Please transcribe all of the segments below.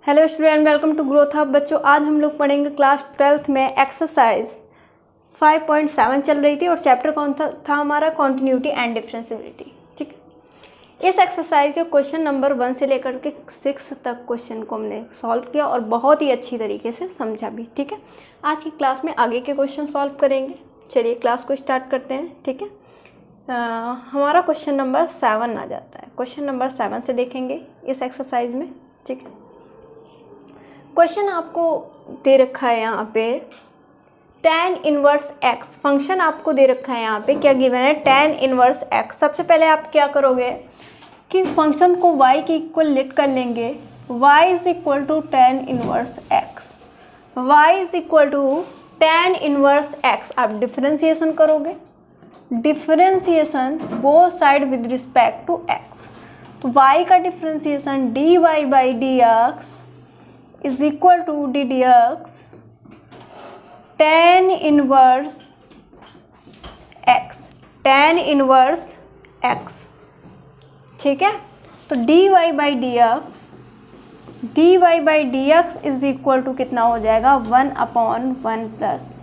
Hello student, welcome to Growth Hub. बच्चों, आज हम लोग पढ़ेंगे क्लास 12th में एक्सरसाइज 5.7 चल रही थी और चैप्टर कौन था हमारा? Continuity and differentiability. ठीक है, इस एक्सरसाइज के क्वेश्चन नंबर 1 से लेकर के 6 तक क्वेश्चन को हमने सॉल्व किया और बहुत ही अच्छी तरीके से समझा भी। ठीक है, आज की क्लास में आगे के क्वेश्चन सॉल्व करेंगे। चलिए क्लास को स्टार्ट करते हैं। ठीक है, हमारा क्वेश्चन नंबर 7 आ जाता है। क्वेश्चन नंबर 7 से देखेंगे इस एक्सरसाइज में। ठीक है, क्वेश्चन आपको दे रखा है यहाँ पे tan इनवर्स x। फंक्शन आपको दे रखा है यहाँ पे, क्या गिवन है? tan inverse x। सबसे पहले आप क्या करोगे कि फंक्शन को y के इक्वल लेट कर लेंगे। y is equal to tan inverse x। y is equal to tan inverse x। आप डिफरेंशिएशन करोगे, differentiation both side with respect to x। तो y का differentiation dy by dx is equal to d dx tan inverse x, tan inverse x। ठीक है, तो dy by dx is equal to कितना हो जाएगा? 1/1 प्लस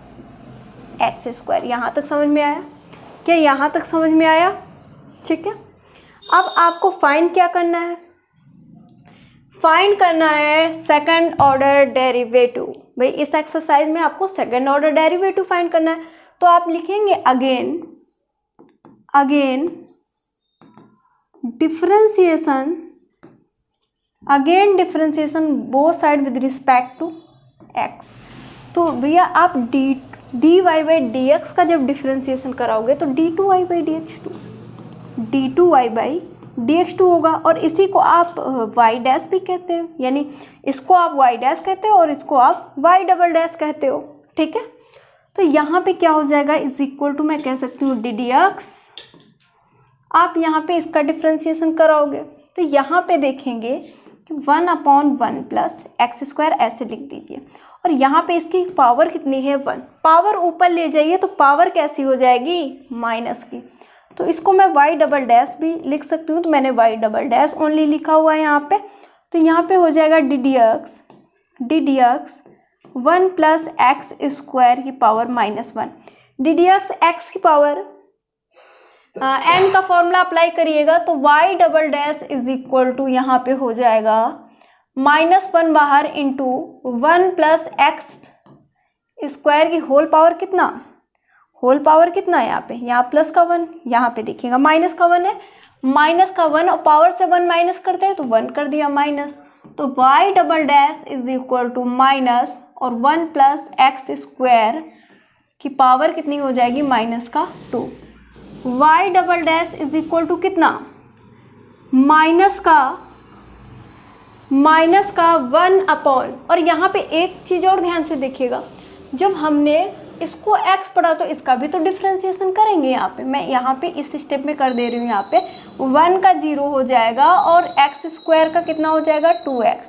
एक्स स्क्वायर। यहाँ तक समझ में आया क्या? यहाँ तक समझ में आया? ठीक है, अब आपको फाइंड क्या करना है? फाइंड करना है सेकंड ऑर्डर डेरिवेटिव। भाई इस एक्सरसाइज में आपको सेकंड ऑर्डर डेरिवेटिव फाइंड करना है। तो आप लिखेंगे again differentiation both side with respect to X. तो भैया आप dy बाई dx का जब डिफरेंशिएशन कराओगे तो d2y बाई dx2 होगा और इसी को आप y डैश भी कहते हैं, यानी इसको आप y डैश कहते हो और इसको आप y डबल डैश कहते हो। ठीक है, तो यहाँ पे क्या हो जाएगा? इज इक्वल टू मैं कह सकती हूँ डी dx। आप यहाँ पे इसका डिफरेंशिएशन कराओगे तो यहाँ पे देखेंगे कि 1/1 प्लस एक्स स्क्वायर ऐसे लिख दीजिए और यहाँ पे इसकी पावर कितनी है? 1। पावर ऊपर ले जाइए तो पावर कैसी हो जाएगी? माइनस की। तो इसको मैं y डबल डैश भी लिख सकती हूँ, तो मैंने y डबल डैश ओनली लिखा हुआ है यहाँ पे। तो यहाँ पे हो जाएगा D dx 1 plus x square की पावर -1। डी dx x की पावर n का फॉर्मूला अप्लाई करिएगा तो y double dash is equal to यहाँ पे हो जाएगा -1 बाहर इंटू 1 प्लस एक्स स्क्वायर की होल पावर कितना? होल पावर कितना है यहाँ पे? यहाँ प्लस का 1, यहाँ पे देखिएगा माइनस का 1 है। माइनस का 1 और पावर से 1 माइनस करते हैं तो 1 कर दिया माइनस। तो y double dash is equal to minus और 1 प्लस एक्स स्क्वायर की पावर कितनी हो जाएगी? -2। y double dash is equal to कितना? माइनस का 1 अपॉन। और यहाँ पे एक चीज़ और ध्यान से देखिएगा, जब हमने इसको x पढ़ा तो इसका भी तो डिफरेंशिएशन करेंगे। यहाँ पे मैं यहाँ पे इस स्टेप में कर दे रही हूँ। यहाँ पे 1 का 0 हो जाएगा और एक्स स्क्वायर का कितना हो जाएगा? 2x।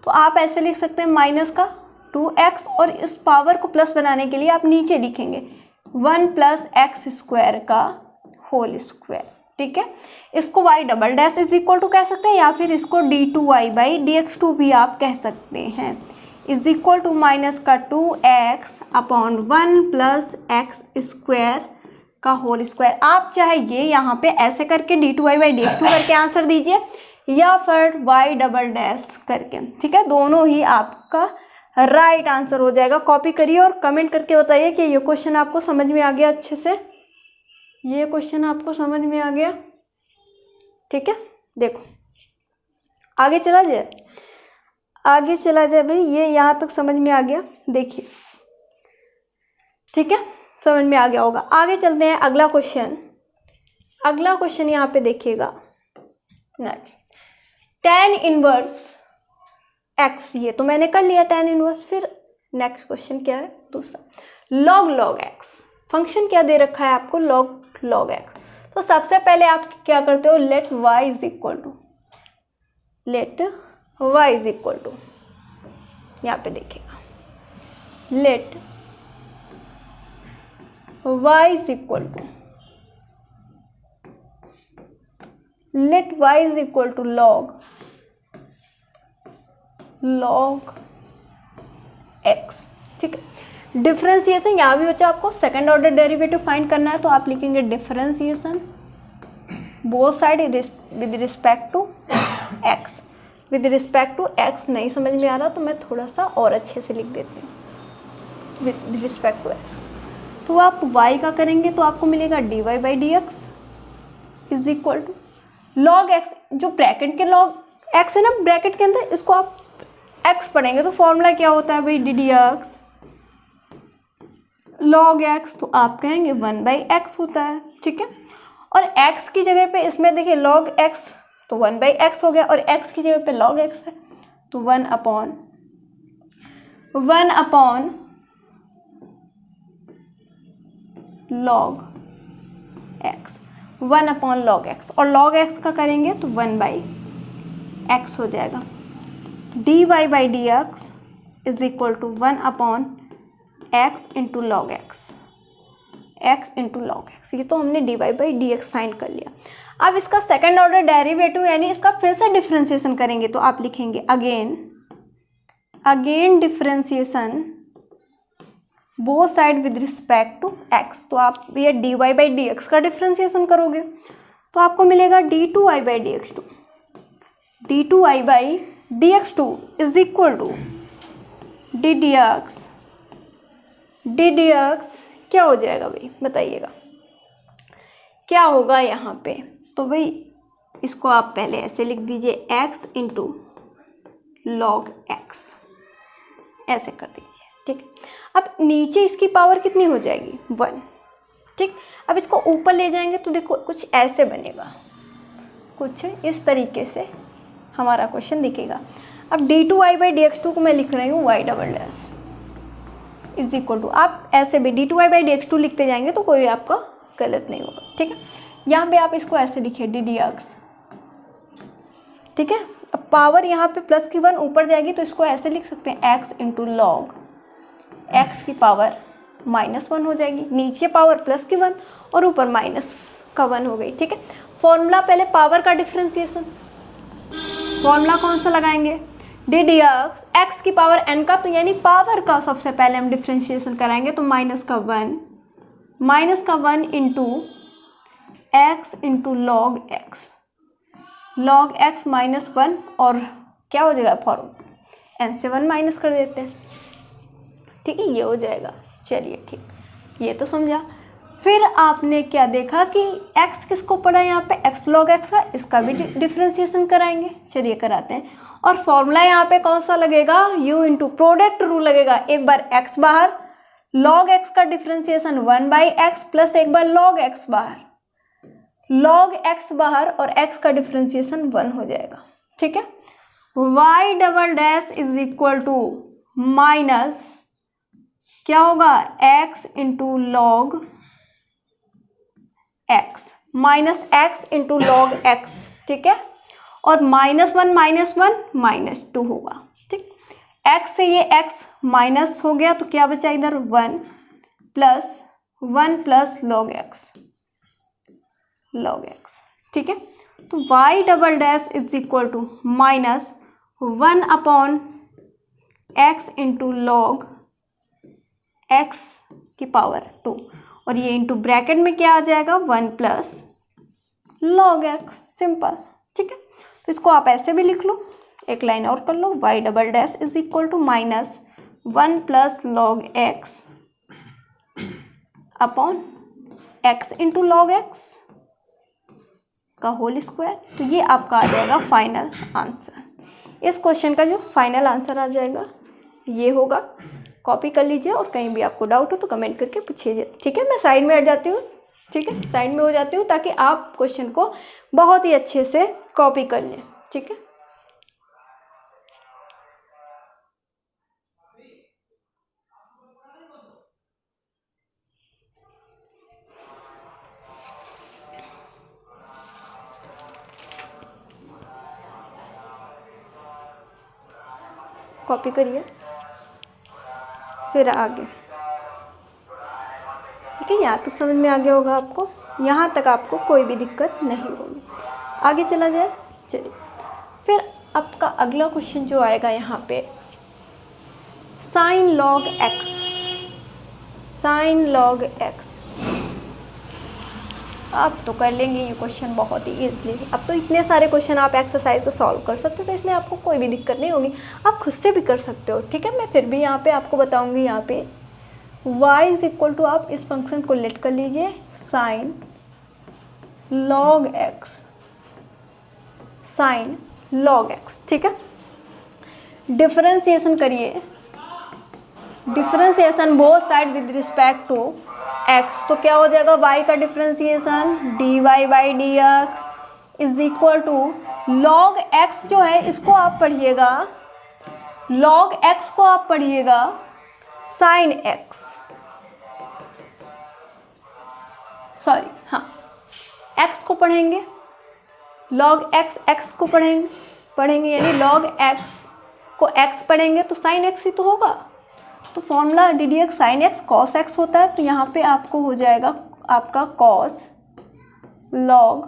तो आप ऐसे लिख सकते हैं माइनस का 2x और इस पावर को प्लस बनाने के लिए आप नीचे लिखेंगे 1 प्लस एक्स स्क्वायर का होल स्क्वायर। ठीक है, इसको y double dash is equal to कह सकते हैं या फिर इसको d2y बाई dx2 भी आप कह सकते हैं। इज इक्वल टू माइनस का 2x upon 1 plus x square का होल स्क्वायर। आप चाहे ये यहाँ पे ऐसे करके d2y बाई dx2 करके आंसर दीजिए या फिर y डबल डैश करके। ठीक है, दोनों ही आपका राइट आंसर हो जाएगा। कॉपी करिए और कमेंट करके बताइए कि ये क्वेश्चन आपको समझ में आ गया अच्छे से। ये क्वेश्चन आपको समझ में आ गया? ठीक है, देखो आगे चला जाए भाई। ये यहाँ तक समझ में आ गया, देखिए। ठीक है, समझ में आ गया होगा। आगे चलते हैं अगला क्वेश्चन यहाँ पे देखिएगा। नेक्स्ट tan इनवर्स x, ये तो मैंने कर लिया tan इनवर्स। फिर नेक्स्ट क्वेश्चन क्या है? दूसरा log x। फंक्शन क्या दे रखा है आपको? log x। तो सबसे पहले आप क्या करते हो? Let y is equal to यहाँ पे देखिएगा, let y is equal to log log x, ठीक है। डिफरेंशिएशन, यहाँ भी बच्चा आपको सेकंड ऑर्डर डेरिवेटिव फाइंड करना है, तो आप लिखेंगे differentiation both side with respect to x। With respect to x नहीं समझ में आ रहा तो मैं थोड़ा सा और अच्छे से लिख देती हूँ, विद रिस्पेक्ट टू x। तो आप y का करेंगे तो आपको मिलेगा dy by D x is equal to log x, जो ब्रैकेट के लॉग x है ना ब्रैकेट के अंदर, इसको आप x पढ़ेंगे तो फॉर्मूला क्या होता है भाई, D D x log x, तो आप कहेंगे 1/x होता है, ठीक है। और x की जगह पे इसमें देखिए log x तो 1/x हो गया, और x की जगह पे log x है तो 1/log x, 1/log x, और log x का करेंगे तो 1/x हो जाएगा। dy by D x is equal to 1/x into log X, x into log X. ये तो हमने dy by D X find कर लिया। अब इसका सेकंड ऑर्डर डेरिवेटिव यानी इसका फिर से डिफरेंशिएशन करेंगे तो आप लिखेंगे again differentiation both side with respect to x। तो आप ये dy बाई डी एक्स का डिफरेंशिएशन करोगे तो आपको मिलेगा d2i by D x two, d2i by D x two is equal to D D X क्या हो जाएगा भाई, बताइएगा क्या होगा यहाँ पे। तो भाई इसको आप पहले ऐसे लिख दीजिए x इंटू लॉग एक्स, ऐसे कर दीजिए, ठीक। अब नीचे इसकी पावर कितनी हो जाएगी 1, ठीक। अब इसको ऊपर ले जाएंगे तो देखो कुछ ऐसे बनेगा, कुछ इस तरीके से हमारा क्वेश्चन दिखेगा। अब d2i by D x to को मैं लिख रही हूँ y double dash is equal to, आप ऐसे भी d2i by D x to लिखते जाएंगे तो कोई आपका गलत नहीं होगा, ठीक है। यहाँ पे आप इसको ऐसे लिखिए डी डी एक्स, ठीक है। अब पावर यहाँ पे प्लस की 1 ऊपर जाएगी तो इसको ऐसे लिख सकते हैं x इंटू लॉग एक्स की पावर -1 हो जाएगी, नीचे पावर प्लस की 1 और ऊपर माइनस का 1 हो गई, ठीक है। फॉर्मूला पहले पावर का डिफरेंशिएशन, फॉर्मूला कौन सा लगाएंगे, डी डी एक्स एक्स की पावर n का, तो यानी पावर का सबसे पहले हम डिफरेंशिएशन कराएंगे तो माइनस का 1 into x into log x -1 और क्या हो जाएगा फॉर्म n से 1 माइनस कर देते हैं, ठीक है, ये हो जाएगा। चलिए ठीक, ये तो समझा। फिर आपने क्या देखा कि x किसको पढ़ा है यहाँ पे, x log x का, इसका भी डिफरेंशिएशन कराएंगे, चलिए कराते हैं। और फॉर्मूला यहाँ पे कौन सा लगेगा, u इंटू प्रोडक्ट रूल लगेगा, एक बार x बाहर, log x का डिफरेंशिएशन 1/x प्लस एक बार log x बाहर, log x बाहर और x का डिफरेंशिएशन 1 हो जाएगा, ठीक है। y double dash is equal to minus क्या होगा x into log x minus x into log x, ठीक है। और -1 -2 होगा, ठीक। x से ये x माइनस हो गया तो क्या बचा इधर 1 प्लस लॉग x, ठीक है। तो y double dash is equal to -1/x into log x की पावर 2 और ये इंटू ब्रैकेट में क्या आ जाएगा 1 प्लस लॉग x, सिंपल, ठीक है। तो इसको आप ऐसे भी लिख लो, एक लाइन और कर लो, y double dash is equal to -1 plus log x upon x into log x का होल स्क्वायर। तो ये आपका आ जाएगा फाइनल आंसर। इस क्वेश्चन का जो फाइनल आंसर आ जाएगा ये होगा। कॉपी कर लीजिए और कहीं भी आपको डाउट हो तो कमेंट करके पूछिए, ठीक है। मैं साइड में हट जाती हूँ, ठीक है, साइड में हो जाती हूँ ताकि आप क्वेश्चन को बहुत ही अच्छे से कॉपी कर लें, ठीक है। कॉपी करिए फिर आगे, ठीक है। यहाँ तक समझ में आ गया होगा आपको, यहाँ तक आपको कोई भी दिक्कत नहीं होगी। आगे चला जाए, चलिए। फिर आपका अगला क्वेश्चन जो आएगा यहाँ पे sign log X, sine log x आप तो कर लेंगे ये क्वेश्चन बहुत ही ईजिली। अब तो इतने सारे क्वेश्चन आप एक्सरसाइज का सॉल्व कर सकते हो, तो इसमें आपको कोई भी दिक्कत नहीं होगी, आप खुद से भी कर सकते हो। ठीक है, मैं फिर भी यहाँ पे आपको बताऊँगी। यहाँ पे y इज इक्वल टू, आप इस फंक्शन को लेट कर लीजिए sine log X, sine log X. ठीक है, डिफरेंशिएशन करिए, differentiation both side with respect to X, तो क्या हो जाएगा y का differentiation dy by D x is equal to log x जो है इसको आप पढ़िएगा, लॉग x को आप पढ़िएगा साइन x, सॉरी हाँ x को पढ़ेंगे, लॉग x को पढ़ेंगे यानी लॉग x को x पढ़ेंगे तो साइन x ही तो होगा। तो formula D D x sine x cos x होता है, तो यहाँ पे आपको हो जाएगा आपका कॉस लॉग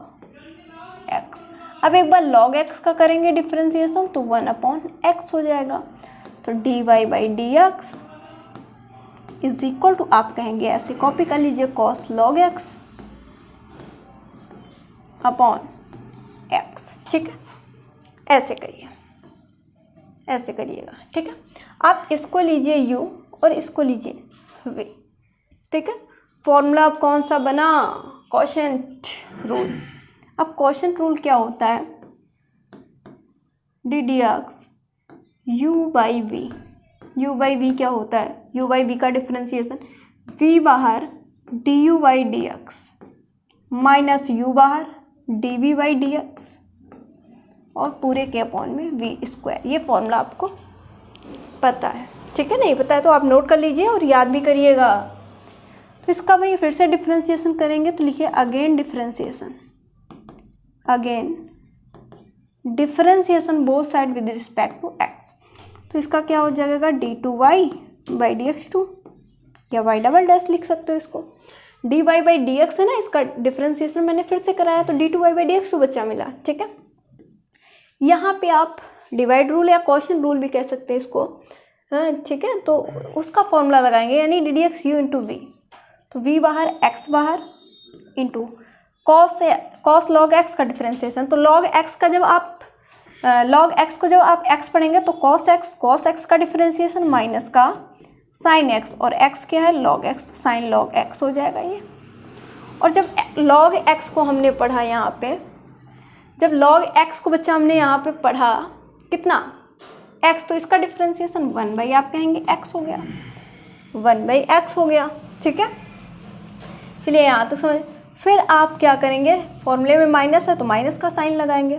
एक्स। अब एक बार लॉग एक्स का करेंगे डिफरेंशिएशन तो 1/x हो जाएगा, तो dy by D x is equal to, आप कहेंगे ऐसे कॉपी कर लीजिए cos log X upon X. ठीक है, ऐसे करिए, ऐसे करिएगा। ठीक है, आप इसको लीजिए u और इसको लीजिए v। ठीक है, फॉर्मूला अब कौन सा बना, कोशेंट रूल। अब कोशेंट रूल क्या होता है, D D X u by V, u by V क्या होता है, u बाई वी का डिफरेंशिएशन v बाहर D U by D X minus u बाहर D V by D X और पूरे के अपॉन में वी स्क्वायर। ये फॉर्मूला आपको पता है। ठीक है, नहीं पता है तो आप नोट कर लीजिए और याद भी करिएगा। तो इसका भाई फिर से डिफरेंशिएशन करेंगे तो लिखिए again differentiation, again differentiation both side with respect to X. तो इसका क्या हो जाएगा D two Y by D x two, या वाई डबल डैश लिख सकते हो इसको। D Y by D X है ना, इसका डिफरेंशिएशन मैंने फिर से कराया तो D two Y by D x two बच्चा मिला। ठीक है, यहाँ पे आप डिवाइड रूल या क्वोशिएंट रूल भी कह सकते हैं इसको। ठीक है, तो उसका फॉर्मूला लगाएंगे यानी D D X U into V, तो वी बाहर एक्स बाहर इंटू कॉस लॉग एक्स का डिफरेंशिएशन। तो लॉग एक्स का जब आप लॉग एक्स को जब आप एक्स पढ़ेंगे तो कॉस एक्स का डिफरेंशिएशन माइनस का साइन एक्स, और एक्स क्या है लॉग एक्स, तो साइन लॉग एक्स हो जाएगा ये। और जब लॉग एक्स को हमने पढ़ा यहाँ पे, जब लॉग एक्स को बच्चा हमने यहाँ पे पढ़ा कितना एक्स, तो इसका डिफरेंशिएशन 1/, आप कहेंगे एक्स हो गया, 1/x हो गया। ठीक है, चलिए यहाँ तक समझ। फिर आप क्या करेंगे, फॉर्मूले में माइनस है तो माइनस का साइन लगाएंगे।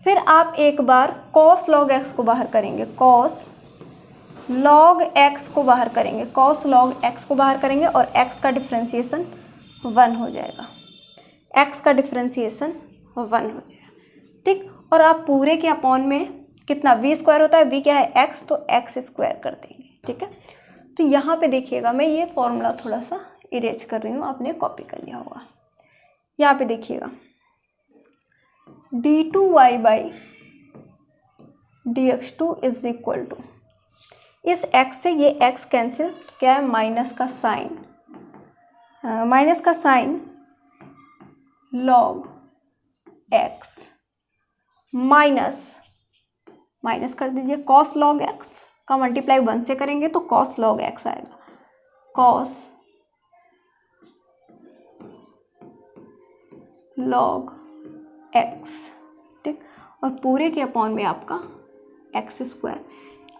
फिर आप एक बार कॉस लॉग एक्स को बाहर करेंगे, कॉस लॉग एक्स को बाहर करेंगे, कॉस लॉग एक्स को बाहर करेंगे और एक्स का डिफरेंशिएशन 1 हो जाएगा, एक्स का डिफरेंशिएशन 1 हो जाएगा। ठीक, और आप पूरे के अपॉन में कितना v स्क्वायर होता है, v क्या है x, तो x स्क्वायर कर देंगे। ठीक है, तो यहाँ पे देखिएगा मैं ये फॉर्मूला थोड़ा सा इरेज कर रही हूँ, आपने कॉपी कर लिया होगा। यहाँ पे देखिएगा d2y by D x two is equal to, इस x से ये x कैंसिल, तो क्या है माइनस का साइन, माइनस का साइन लॉग x माइनस कर दीजिए कॉस लॉग एक्स का मल्टीप्लाई 1 से करेंगे तो कॉस लॉग एक्स आएगा, कॉस लॉग एक्स। ठीक, और पूरे के अपॉन में आपका एक्स स्क्वायर।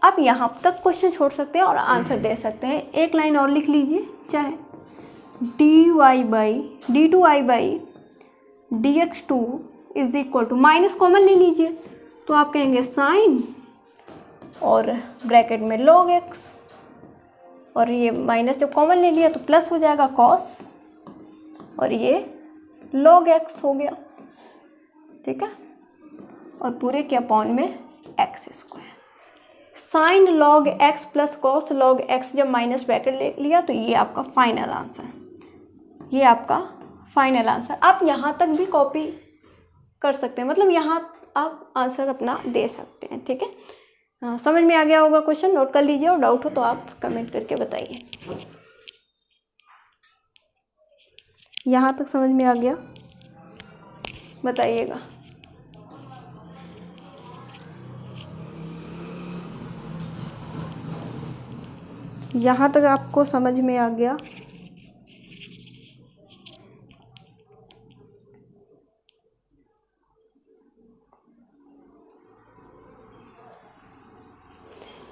आप यहाँ तक क्वेश्चन छोड़ सकते हैं और आंसर दे सकते हैं। एक लाइन और लिख लीजिए, चाहे D Y by D two Y by D x two is equal to, minus common ले लीजिए तो आप कहेंगे साइन और ब्रैकेट में लॉग एक्स, और ये माइनस जब कॉमन ले लिया तो प्लस हो जाएगा कॉस, और ये लॉग एक्स हो गया। ठीक है, और पूरे के अपॉन में x square. Sign log x plus cos log x जब माइनस ब्रैकेट ले लिया तो ये आपका फाइनल आंसर, ये आपका फाइनल आंसर। आप यहाँ तक भी कॉपी कर सकते हैं, मतलब यहाँ आप आंसर अपना दे सकते हैं। हैं, ठीक है। हाँ, समझ में आ गया होगा क्वेश्चन, नोट कर लीजिए और डाउट हो तो आप कमेंट करके बताइए। यहाँ तक समझ में आ गया, बताइएगा। यहाँ तक आपको समझ में आ गया?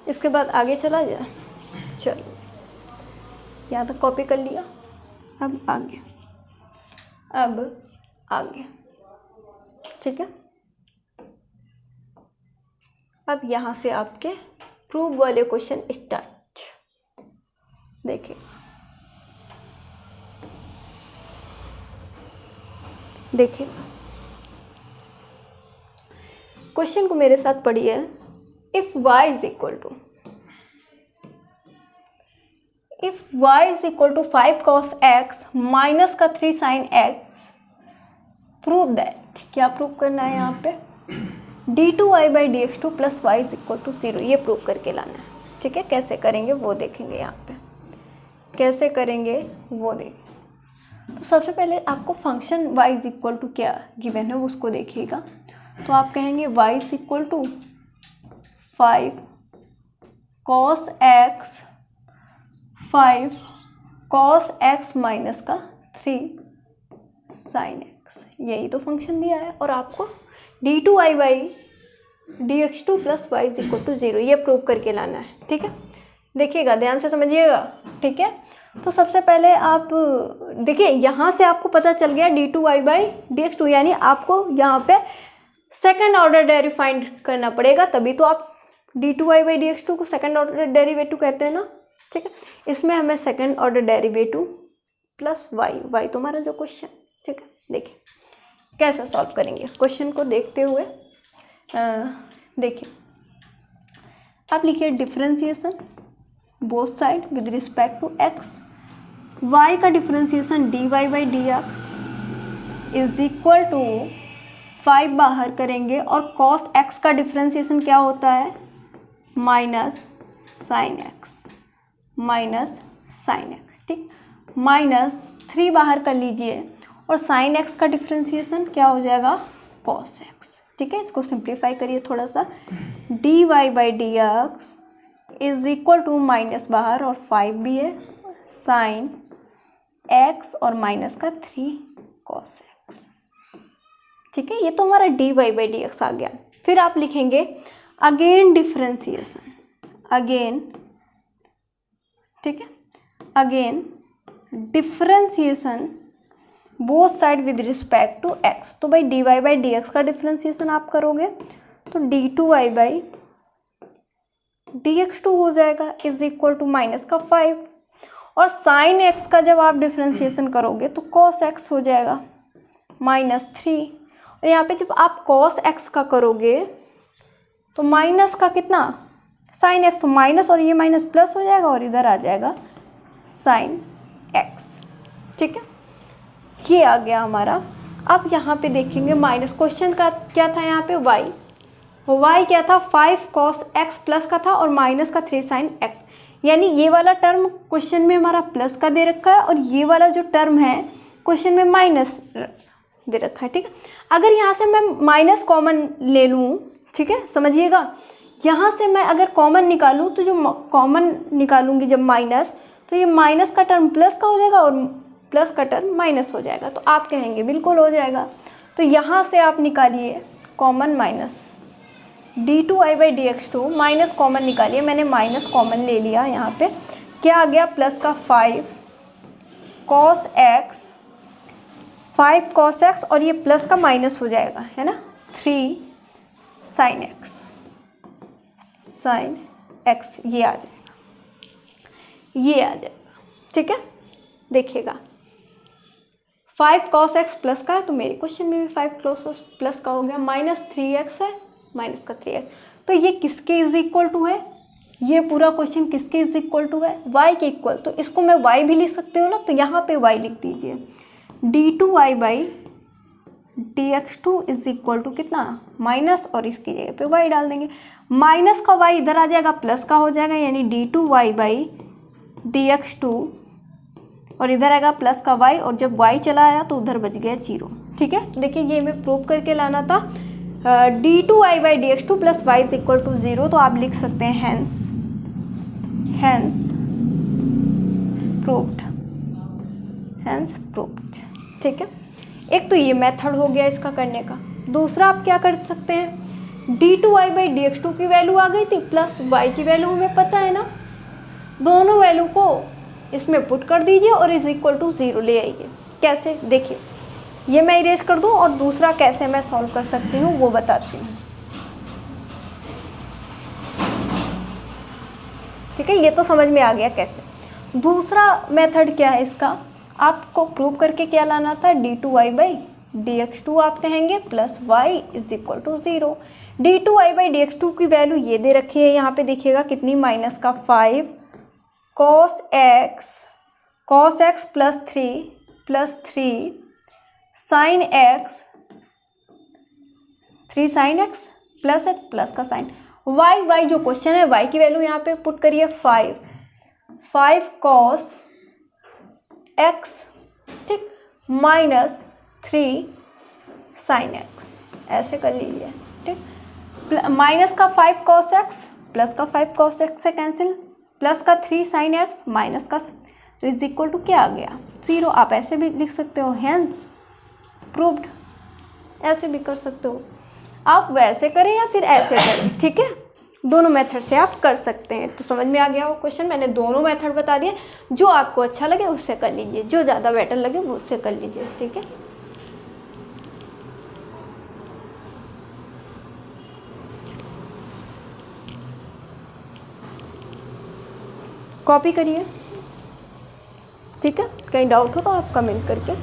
इसके बाद आगे चला जाए। चलो, यहाँ तक कॉपी कर लिया, अब आगे, ठीक है। अब यहाँ से आपके प्रूव वाले क्वेश्चन स्टार्ट। देखिए, क्वेश्चन को मेरे साथ पढ़िए। If y is equal to 5 cos x minus का 3 sin x, प्रूव दैट, क्या प्रूव करना है यहाँ पे, d2y/dx2 plus y is equal to 0, ये प्रूव करके लाना है, ठीक है। कैसे करेंगे वो देखेंगे, यहाँ पे कैसे करेंगे वो देखेंगे। तो सबसे पहले आपको function y is equal to क्या गिवन है उसको देखिएगा। तो आप कहेंगे y is equal to 5 cos x minus का 3 sin x, यही तो फंक्शन दिया है। और आपको d2y/dx2 plus y is equal to 0, ये प्रूव करके लाना है, ठीक है। देखिएगा, ध्यान से समझिएगा, ठीक है। तो सबसे पहले आप देखिए, यहाँ से आपको पता चल गया d2y/dx2, यानी आपको यहाँ पे सेकंड ऑर्डर डेरिवेटिव फाइंड करना पड़ेगा, तभी तो आप d2y/dx2 को सेकंड ऑर्डर डेरिवेटिव कहते हैं ना, ठीक है। इसमें हमें second order derivative plus y तो हमारा जो क्वेश्चन, ठीक है। देखिए कैसे सॉल्व करेंगे क्वेश्चन को देखते हुए। देखिए, आप लिखिए differentiation both side with respect to x, y का differentiation dy/dx is equal to 5 बाहर करेंगे, और cos x का डिफरेंशिएशन क्या होता है, माइनस साइन एक्स, ठीक। माइनस 3 बाहर कर लीजिए, और साइन x का डिफरेंशिएशन क्या हो जाएगा, cos x, ठीक है। इसको सिंप्लीफाई करिए थोड़ा सा, dy/dx is equal to minus बाहर और 5 भी है, साइन x और माइनस का 3 cos x, ठीक है। ये तो हमारा dy/dx आ गया। फिर आप लिखेंगे अगेन डिफरेंशिएशन, ठीक है, again differentiation both side with respect to x। तो भाई dy/dx का डिफरेंशिएशन आप करोगे तो d2y/dx2 हो जाएगा इज इक्वल टू माइनस का 5, और साइन x का जब आप डिफरेंशिएशन करोगे तो cos x हो जाएगा माइनस 3, और यहाँ पे जब आप cos x का करोगे तो माइनस का कितना, साइन x, तो माइनस और ये माइनस प्लस हो जाएगा, और इधर आ जाएगा साइन x, ठीक है। ये आ गया हमारा। अब यहाँ पे देखेंगे माइनस, क्वेश्चन का क्या था यहाँ पे, y क्या था, 5 cos x प्लस का था, और माइनस का 3 sin x, यानी ये वाला टर्म क्वेश्चन में हमारा प्लस का दे रखा है, और ये वाला जो टर्म है क्वेश्चन में माइनस दे रखा है, ठीक है। अगर यहाँ से मैं माइनस कॉमन ले लूँ, ठीक है, समझिएगा, यहाँ से मैं अगर कॉमन निकालूँ तो जो कॉमन निकालूंगी जब माइनस, तो ये माइनस का टर्म प्लस का हो जाएगा और प्लस का टर्म माइनस हो जाएगा। तो आप कहेंगे बिल्कुल हो जाएगा। तो यहाँ से आप निकालिए common, minus d2y/dx2 minus common निकालिए, मैंने माइनस कॉमन ले लिया। यहाँ पे क्या आ गया, प्लस का 5 cos x, और ये प्लस का माइनस हो जाएगा, है ना, 3 sin x, ये आ जाएगा, ठीक है। देखिएगा 5 cos x प्लस का है, तो मेरे क्वेश्चन में भी 5 cos x प्लस का हो गया, माइनस 3x है, माइनस का 3x, तो ये किसके इज इक्वल टू है, ये पूरा क्वेश्चन किसके इज इक्वल टू है, y के इक्वल। तो इसको मैं y भी लिख सकते हो ना, तो यहाँ पे y लिख दीजिए, d2y/dx dx2 is equal to कितना माइनस, और इसकी जगह पे y डाल देंगे। माइनस का y इधर आ जाएगा, प्लस का हो जाएगा, यानी d2y बाई dx2, और इधर आएगा प्लस का y, और जब y चला आया तो उधर बच गया 0। ठीक है, तो देखिए ये हमें प्रूव करके लाना था। d2y by dx2 plus y is equal to 0, तो आप लिख सकते हैं हैंस प्रूव्ड। ठीक है, एक तो ये मेथड हो गया इसका करने का। दूसरा आप क्या कर सकते हैं, d2y बाई dx2 की वैल्यू आ गई थी, प्लस y की वैल्यू हमें पता है ना, दोनों वैल्यू को इसमें पुट कर दीजिए और इज इक्वल टू 0 ले आइए। कैसे, देखिए ये मैं इरेज कर दूं, और दूसरा कैसे मैं सॉल्व कर सकती हूँ वो बताती हूँ। ठीक है, ये तो समझ में आ गया कैसे। दूसरा मेथड क्या है इसका, आपको प्रूव करके क्या लाना था, d2y बाई dx2 आप कहेंगे plus y is equal to 0। d2y by dx2 की वैल्यू ये दे रखी है, यहाँ पे देखिएगा कितनी, माइनस का 5 cos x plus 3 sin x, 3 sin x plus का साइन y जो क्वेश्चन है, y की वैल्यू यहाँ पे पुट करिए 5 cos x, ठीक, माइनस 3 sin x, ऐसे कर लीजिए। ठीक, माइनस का 5 cos x प्लस का 5 cos x से कैंसिल, प्लस का 3 sin x माइनस का, तो इज इक्वल टू क्या आ गया 0। आप ऐसे भी लिख सकते हो, हैंस प्रूव्ड, ऐसे भी कर सकते हो, आप वैसे करें या फिर ऐसे करें। ठीक है, दोनों मेथड से आप कर सकते हैं। तो समझ में आ गया वो क्वेश्चन, मैंने दोनों मेथड बता दिए, जो आपको अच्छा लगे उससे कर लीजिए, जो ज़्यादा बेटर लगे वो उससे कर लीजिए। ठीक है, कॉपी करिए। ठीक है, कहीं डाउट हो तो आप कमेंट करके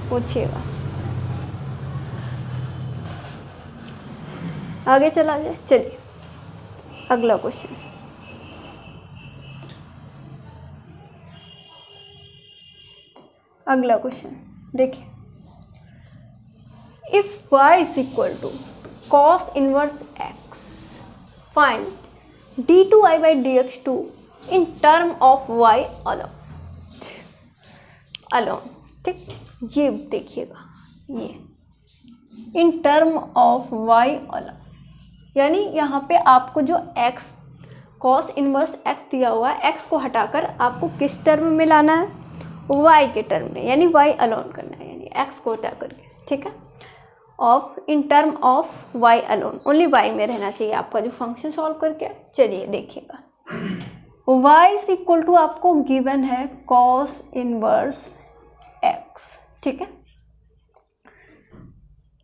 पूछिएगा। आगे चला जाए, चलिए अगला क्वेश्चन। अगला क्वेश्चन देखिए, if y is equal to cos inverse x, find d2y by dx2 in term of y alone. ठीक, ये देखिएगा, ये in term of y alone, यानी यहाँ पे आपको जो x cos इनवर्स x दिया हुआ है, x को हटाकर आपको किस टर्म में लाना है, y के टर्म में, यानी y अलोन करना है, यानी x को हटा करके। ठीक है, of in term of y alone, only y में रहना चाहिए आपका जो फंक्शन सॉल्व करके। चलिए देखिएगा, y इज इक्वल टू आपको गिवन है cos इनवर्स x। ठीक है,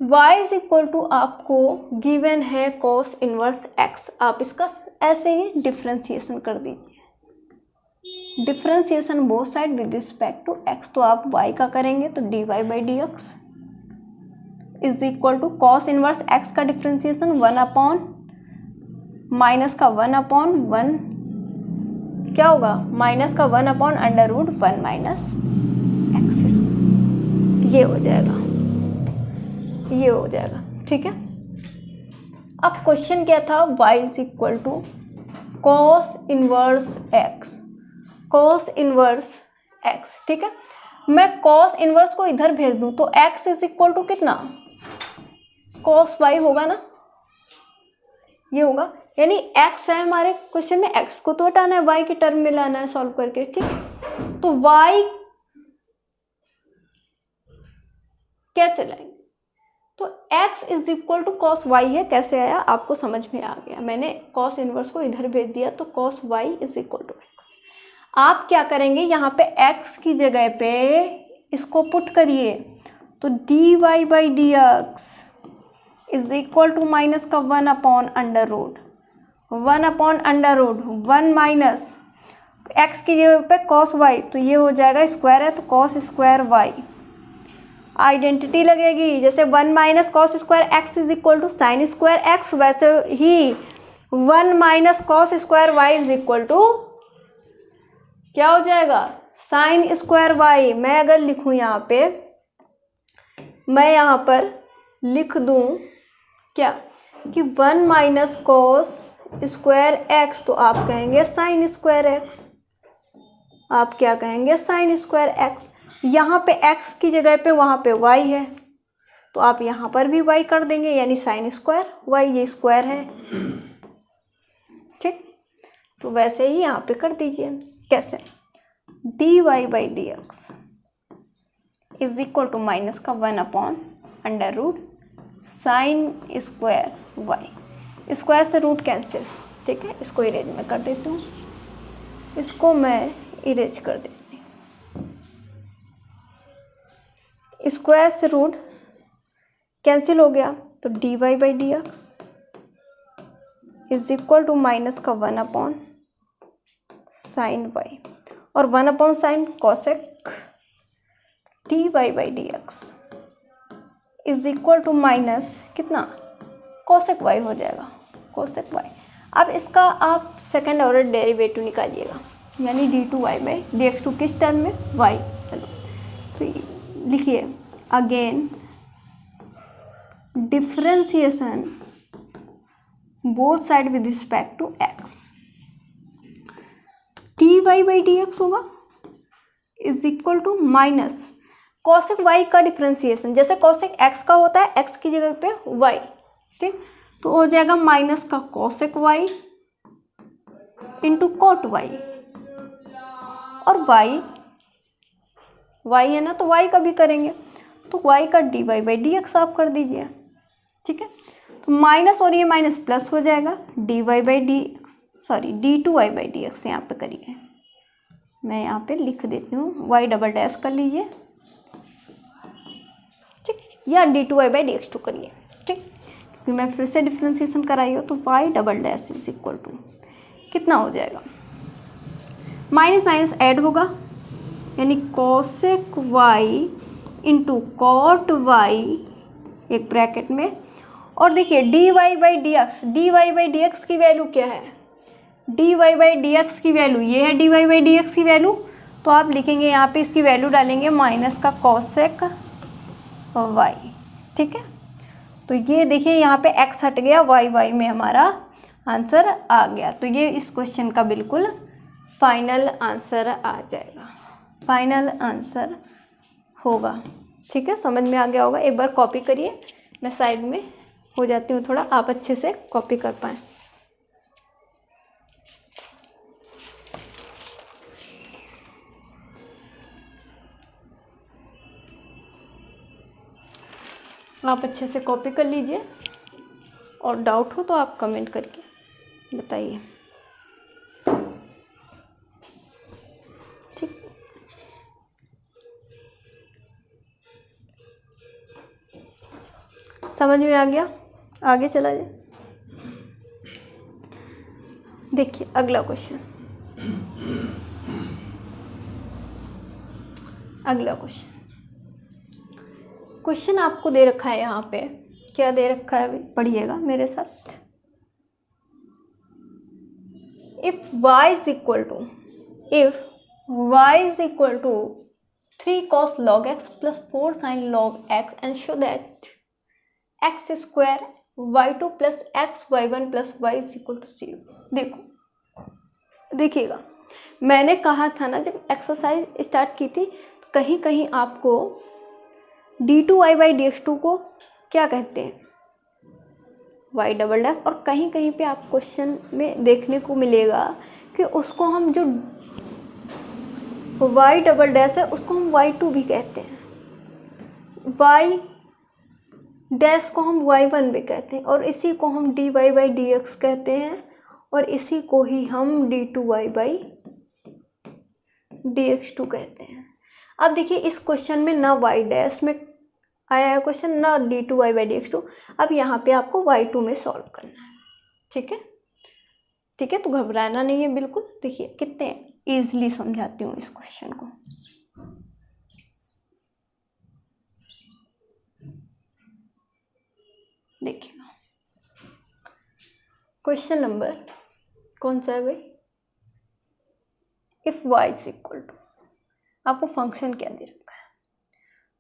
y इज इक्वल टू आपको गिवन है cos इनवर्स x। आप इसका ऐसे ही डिफ्रेंसिएशन कर दीजिए, differentiation both side with respect to x, तो आप y का करेंगे तो dy by dx is equal to cos inverse x का डिफ्रेंसिएशन 1 अपॉन माइनस का 1 अपॉन 1, क्या होगा, माइनस का 1 upon under root 1 minus x, ये हो जाएगा, ये हो जाएगा। ठीक है, अब क्वेश्चन क्या था, y is equal to cos inverse x, cos inverse x। ठीक है, मैं cos इनवर्स को इधर भेज दूं तो x इज इक्वल टू कितना, cos y होगा ना, ये होगा, यानी x है हमारे क्वेश्चन में, x को तो हटाना है, y के टर्म में लाना है सॉल्व करके। ठीक, तो y कैसे लाएंगे, तो x is equal to cos y है, कैसे आया आपको समझ में आ गया, मैंने cos इनवर्स को इधर भेज दिया तो cos y is equal to x। आप क्या करेंगे, यहाँ पे x की जगह पे इसको पुट करिए, तो dy by dx is equal to minus का 1 upon under root 1 minus x की जगह पे cos y, तो ये हो जाएगा स्क्वायर है तो cos स्क्वायर y, आइडेंटिटी लगेगी, जैसे 1 minus cos square X is equal to sine square X, वैसे ही 1 minus cos square Y is equal to क्या हो जाएगा, साइन स्क्वायर वाई। मैं अगर लिखूँ यहाँ पे, मैं यहाँ पर लिख दूं क्या कि 1 माइनस कॉस स्क्वायर एक्स, तो आप कहेंगे साइन स्क्वायर एक्स। आप क्या कहेंगे? Sign square x. यहाँ पे एक्स की जगह पे वहाँ पे वाई है, तो आप यहाँ पर भी वाई कर देंगे, यानी साइन स्क्वायर वाई, ये स्क्वायर है। ठीक, तो वैसे ही यहाँ पे कर दीजिए। कैसे? D Y by D x is equal to minus का 1 upon under root sine square y. Square से रूट कैंसिल। ठीक है, इसको इरेज में कर देती हूँ, इसको मैं इरेज कर देती हूँ। स्क्वायर से रूट कैंसिल हो गया, तो d Y by D x is equal to minus का 1 अपॉन साइन वाई, और 1 upon sine cosec d Y by D x is equal to minus कितना? कॉसेक वाई हो जाएगा, कॉसेक वाई। अब इसका आप सेकेंड ऑर्डर डेरिवेटिव निकालिएगा, यानी d two Y by D x two किस टर्म में? वाई। चलो तो लिखिए again differentiation both side with respect to x. D Y by D x होगा is equal to minus cosec y का differentiation, जैसे कॉसेक एक्स का होता है एक्स की जगह पे वाई। ठीक, तो हो जाएगा माइनस का cosec y into cot y, और वाई वाई है ना, तो वाई का भी करेंगे, तो वाई का d Y by D x आप कर दीजिए। ठीक है, तो माइनस और ये माइनस प्लस हो जाएगा, d Y by d sorry d two Y by D x यहाँ पे करिए, मैं यहाँ पे लिख देती हूँ, वाई डबल डैश कर लीजिए। ठीक, या d two Y by D x two करिए। ठीक, क्योंकि मैं फिर से डिफ्रेंसिएशन कराई हो, तो y double dash is equal to कितना हो जाएगा? माइनस माइनस ऐड होगा, यानी cosec y into cot y एक ब्रैकेट में, और देखिए d Y by D x, d Y by D x की वैल्यू क्या है? D Y by D x की वैल्यू ये है, d Y by D x की वैल्यू, तो आप लिखेंगे यहाँ पे इसकी वैल्यू डालेंगे माइनस का कॉसेक वाई। ठीक है, तो ये देखिए यहाँ पे एक्स हट गया, वाई वाई में हमारा आंसर आ गया। तो ये इस क्वेश्चन का बिल्कुल फाइनल आंसर आ जाएगा, फाइनल आंसर होगा। ठीक है, समझ में आ गया होगा। एक बार कॉपी करिए, मैं साइड में हो जाती हूँ थोड़ा, आप अच्छे से कॉपी कर पाएँ। आप अच्छे से कॉपी कर लीजिए, और डाउट हो तो आप कमेंट करके बताइए। ठीक, समझ में आ गया? आगे चला जाए। देखिए अगला क्वेश्चन, अगला क्वेश्चन, क्वेश्चन आपको दे रखा है यहाँ पे, क्या दे रखा है पढ़िएगा मेरे साथ। If y is equal to 3 cos log x plus 4 sin log x and show that x square y2 plus x y1 plus y is equal to 0। देखो देखिएगा, मैंने कहा था ना जब एक्सरसाइज स्टार्ट की थी, तो कहीं कहीं आपको d2y बाई dx2 को क्या कहते हैं? y डबल डैश, और कहीं कहीं पे आप क्वेश्चन में देखने को मिलेगा कि उसको हम जो y डबल डैश है उसको हम y2 भी कहते हैं, y डैश को हम y1 भी कहते हैं, और इसी को हम dy बाई dx कहते हैं, और इसी को ही हम d2y बाई dx2 कहते हैं। अब देखिए इस क्वेश्चन में ना y डैश में आया है क्वेश्चन, ना d2y बाई dx2। अब यहाँ पे आपको y2 में सॉल्व करना है। ठीक है, ठीक है, तो घबराना नहीं है बिल्कुल। देखिए कितने ईजिली समझाती हूँ इस क्वेश्चन को। देखिए क्वेश्चन नंबर कौन सा है भाई? If y is equal to, आपको फंक्शन क्या दे रखा है,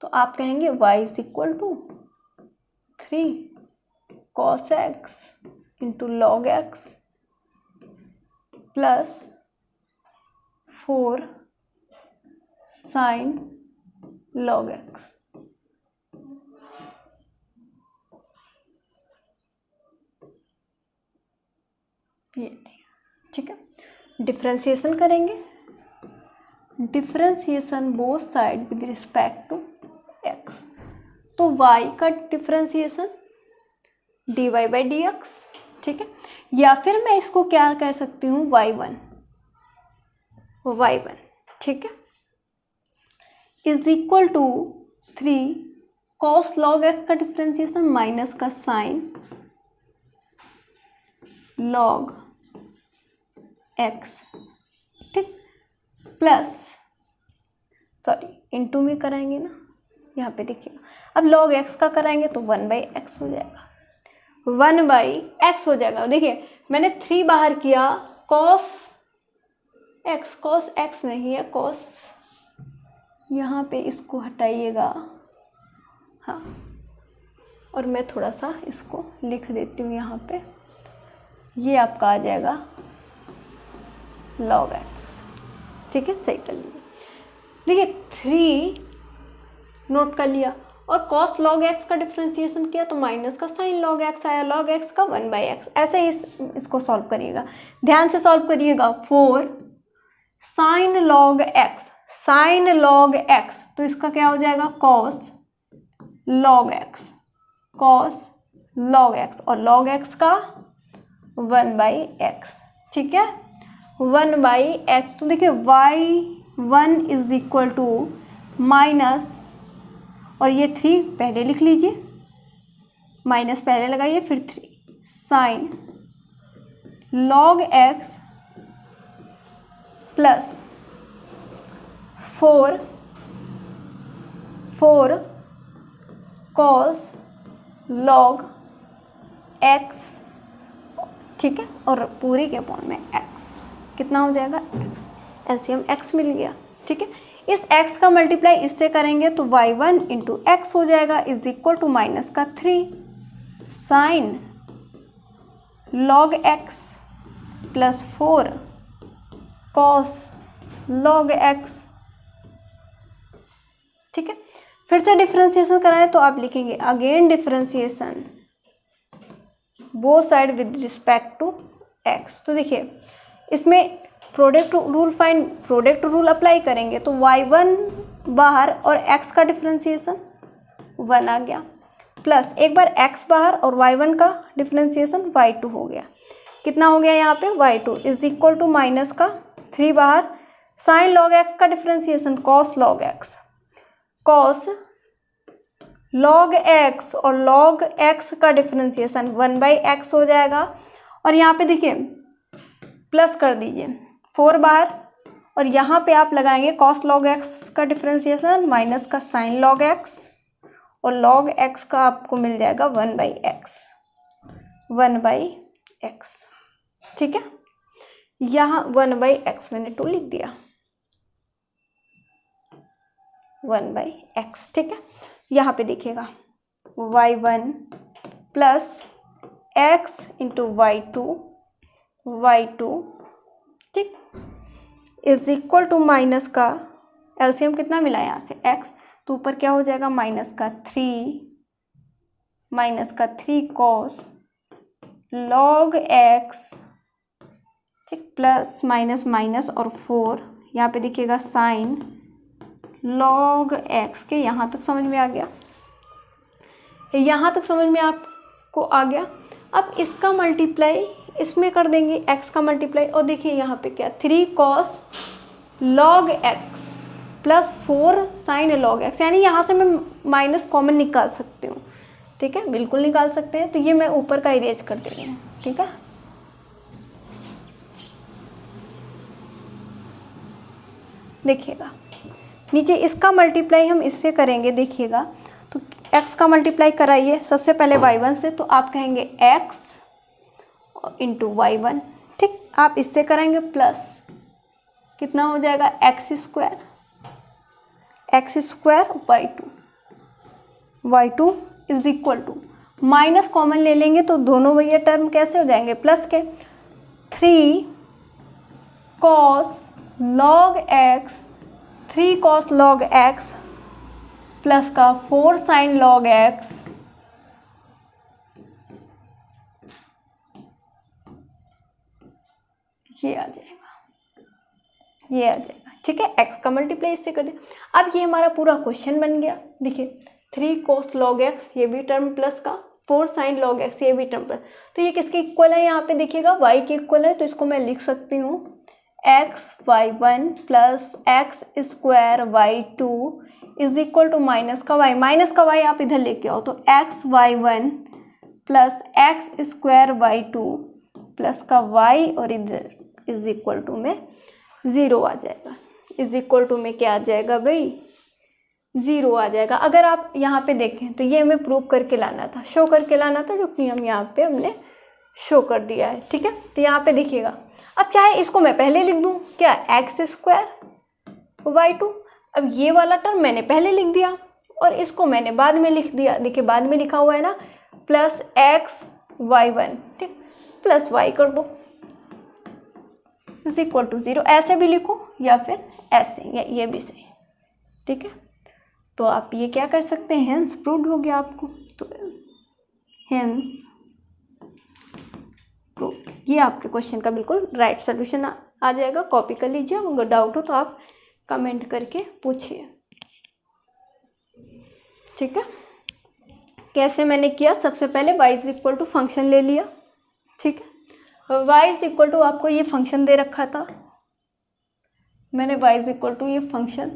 तो आप कहेंगे y is equal to 3 cos x into log x plus 4 sin log x। ये ठीक है, डिफ्रेंसिएशन करेंगे, differentiation both side with respect to x। तो y का differentiation dy by D x, ठीक है, या फिर मैं इसको क्या कह सकती हूँ y1, ठीक है, is equal to 3 cos log x का डिफ्रेंसिएशन माइनस का साइन log x, ठीक, प्लस सॉरी इंटू में कराएंगे ना, यहाँ पे देखिए अब log x का कराएंगे तो 1/x हो जाएगा, 1/x हो जाएगा। देखिए मैंने 3 बाहर किया, cos x नहीं है, cos, यहाँ पे इसको हटाइएगा, हाँ, और मैं थोड़ा सा इसको लिख देती हूँ यहाँ पे, ये आपका आ जाएगा log x, ठीक है, सही कर लीजिए। देखिए 3 नोट कर लिया और cos log x का डिफ्रेंसिएशन किया तो माइनस का sin log x आया, log x का 1/x, ऐसे ही इसको सॉल्व करिएगा, ध्यान से सॉल्व करिएगा। 4 sin log x, sin log x, तो इसका क्या हो जाएगा cos log x, cos log x, और log x का 1/x, ठीक है, 1/x। तो देखिए y1 is equal to minus, और ये 3 पहले लिख लीजिए, माइनस पहले लगाइए फिर 3 sine log x plus 4 cos log x, ठीक है, और पूरे के अपॉन में x कितना हो जाएगा x, एलसीएम x मिल गया, ठीक है। इस x का मल्टीप्लाई इससे करेंगे तो y1 इंटू एक्स हो जाएगा इज इक्वल टू माइनस का 3 sine log x plus 4 cos log x, ठीक है। फिर से डिफ्रेंसिएशन कराएं तो आप लिखेंगे again differentiation both side with respect to x। तो देखिए इसमें प्रोडक्ट रूल अप्लाई करेंगे तो y1 बाहर और x का डिफ्रेंसिएशन 1 आ गया, प्लस एक बार x बाहर और y1 का डिफ्रेंसिएशन y2 हो गया, कितना हो गया यहाँ पे y2 is equal to minus का 3 बाहर साइन log x का differentiation cos log x, cos log x और log x का डिफ्रेंसिएशन 1/x हो जाएगा, और यहाँ पे देखिए प्लस कर दीजिए 4 बाहर, और यहाँ पे आप लगाएंगे cos log x का डिफ्रेंसिएशन माइनस का sin log x, और log x का आपको मिल जाएगा 1/x, ठीक है। यहाँ 1/x मैंने 2 लिख दिया, 1/x, ठीक है। यहाँ पे देखिएगा y1 plus x into y2, ठीक, इज इक्वल टू माइनस का एलसीएम कितना मिला यहाँ से x, तो ऊपर क्या हो जाएगा माइनस का 3 cos log x, ठीक, प्लस माइनस और 4, यहाँ पे देखिएगा साइन log x के, यहाँ तक समझ में आ गया, यहाँ तक समझ में आपको आ गया। अब इसका मल्टीप्लाई इसमें कर देंगे, x का मल्टीप्लाई, और देखिए यहाँ पे क्या 3 cos log x plus 4 sin log x, यानी यहाँ से मैं माइनस कॉमन निकाल सकती हूँ, ठीक है, बिल्कुल निकाल सकते हैं। तो ये मैं ऊपर का इरेज कर दे रही हूँ, ठीक है। देखिएगा नीचे इसका मल्टीप्लाई हम इससे करेंगे, देखिएगा तो x का मल्टीप्लाई कराइए सबसे पहले y1 से, तो आप कहेंगे x इंटू y1, ठीक, आप इससे करेंगे प्लस कितना हो जाएगा x square y2 is equal to minus common ले लेंगे तो दोनों भैया टर्म कैसे हो जाएंगे, प्लस के। 3 cos log x, 3 cos log x plus का 4 sin log x ये आ जाएगा, ये आ जाएगा। ठीक है, x का मल्टीप्लाई इससे कर दिया। अब ये हमारा पूरा क्वेश्चन बन गया। देखिए 3 cos log x ये भी टर्म प्लस का 4 sin log x ये भी टर्म प्लस। तो ये किसके इक्वल है, यहाँ पे देखिएगा y के इक्वल है। तो इसको मैं लिख सकती हूँ xy1 plus x square y2 is equal to minus का y आप इधर लेके आओ। तो xy1 plus x square y2 plus का y और इधर इज इक्वल टू में 0 आ जाएगा। इज इक्वल टू में क्या आ जाएगा भाई, 0 आ जाएगा। अगर आप यहाँ पे देखें तो ये हमें प्रूव करके लाना था, शो करके लाना था, जो कि हम यहाँ पे हमने शो कर दिया है। ठीक है, तो यहाँ पे देखिएगा। अब चाहे इसको मैं पहले लिख दूँ क्या, एक्स स्क्वायर y2, अब ये वाला टर्म मैंने पहले लिख दिया और इसको मैंने बाद में लिख दिया। देखिए बाद में लिखा हुआ है ना, प्लस xy1, ठीक, प्लस y कर दो इज इक्वल टू 0। ऐसे भी लिखो या फिर ऐसे, या ये भी सही। ठीक है, तो आप ये क्या कर सकते हैं, हेंस प्रूव्ड हो गया आपको। तो हेंस प्रूव्ड, ये आपके क्वेश्चन का बिल्कुल राइट सोल्यूशन आ जाएगा। कॉपी कर लीजिए, अगर डाउट हो तो आप कमेंट करके पूछिए। ठीक है, कैसे मैंने किया, सबसे पहले y is equal to function ले लिया। ठीक है, y इज इक्वल टू आपको ये फंक्शन दे रखा था, मैंने y इज इक्वल टू ये फंक्शन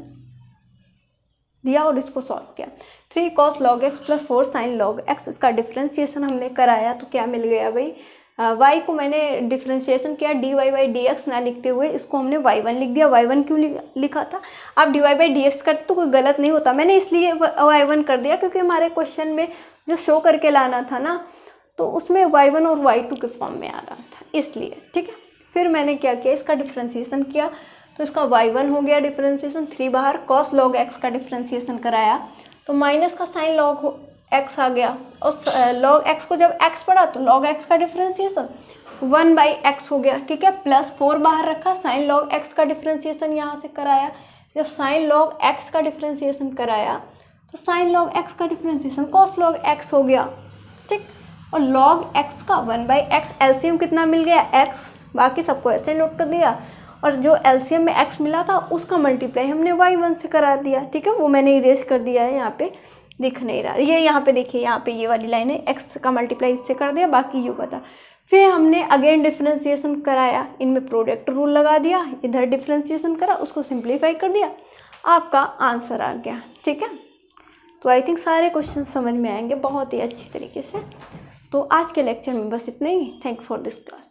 दिया और इसको सॉल्व किया। 3 cos log x plus 4 sin log x, इसका डिफ्रेंशिएशन हमने कराया तो क्या मिल गया भाई, y को मैंने डिफ्रेंशिएशन किया dy बाई dx ना लिखते हुए इसको हमने y1 लिख दिया। y1 क्यों लिखा था, आप dy बाई dx करते तो कोई गलत नहीं होता, मैंने इसलिए y1 कर दिया क्योंकि हमारे क्वेश्चन में जो शो करके लाना था ना, तो उसमें y1 और y2 के फॉर्म में आ रहा था, इसलिए। ठीक है, फिर मैंने क्या किया, इसका डिफ्रेंशिएशन किया तो इसका y1 हो गया डिफ्रेंशिएशन, 3 बाहर, cos log x का डिफ्रेंशिएशन कराया तो माइनस का sin log x आ गया, और log x को जब x पढ़ा तो log x का डिफ्रेंशिएशन 1 बाई x हो गया। ठीक है, प्लस 4 बाहर रखा, sin log x का डिफ्रेंशिएशन यहाँ से कराया, जब sin log x का डिफ्रेंशिएशन कराया तो sin log x का डिफ्रेंशिएशन cos log x हो गया। ठीक, और log x का 1 बाई x, एलसीएम कितना मिल गया x, बाकी सबको ऐसे नोट कर दिया, और जो एलसीएम में x मिला था उसका मल्टीप्लाई हमने y1 से करा दिया। ठीक है, वो मैंने इरेज कर दिया है, यहाँ पे दिख नहीं रहा, ये यहाँ पे देखिए, यहाँ पे ये वाली लाइन है, x का मल्टीप्लाई इससे कर दिया, बाकी यू बता। फिर हमने अगेन डिफ्रेंशिएशन कराया, इनमें प्रोडक्ट रूल लगा दिया, इधर डिफ्रेंशिएशन करा, उसको सिंप्लीफाई कर दिया, आपका आंसर आ गया। ठीक है, तो आई थिंक सारे क्वेश्चन समझ में आएंगे बहुत ही अच्छी तरीके से। तो आज के लेक्चर में बस इतना ही। Thank you for this class.